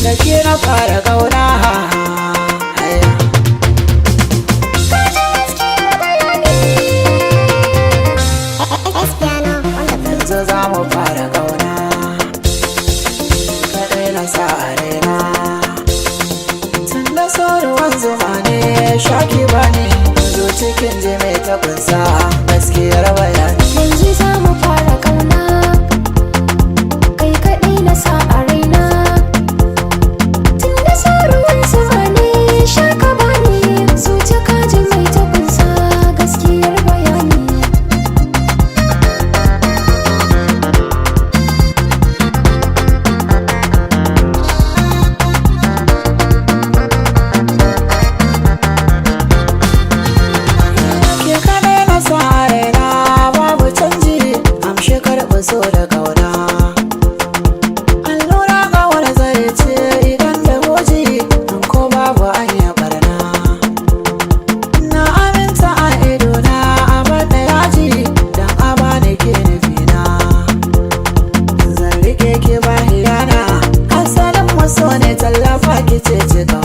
da ke na fara kauna. Yanzu za mu fara kauna, kaɗai na sa a raina. Tun da ruwan zuma ne shaki ba ne, zo cikin jime ta kunsa gaskiyar bayani. Yanzu za mu fara kauna, kai kaɗai na sa a raina. Tun da ruwan zuma ne shaka ba ne, zo cikin jime ta kunsa gaskiyar bayani. So da kauna allura kawar zai ce idan da goji in ko babu anya barna. Na aminta a idona a bada yaji dan a bani ke nufina. Zan rike ki ba hiyana, asalin maso ne tallafa ki ce cika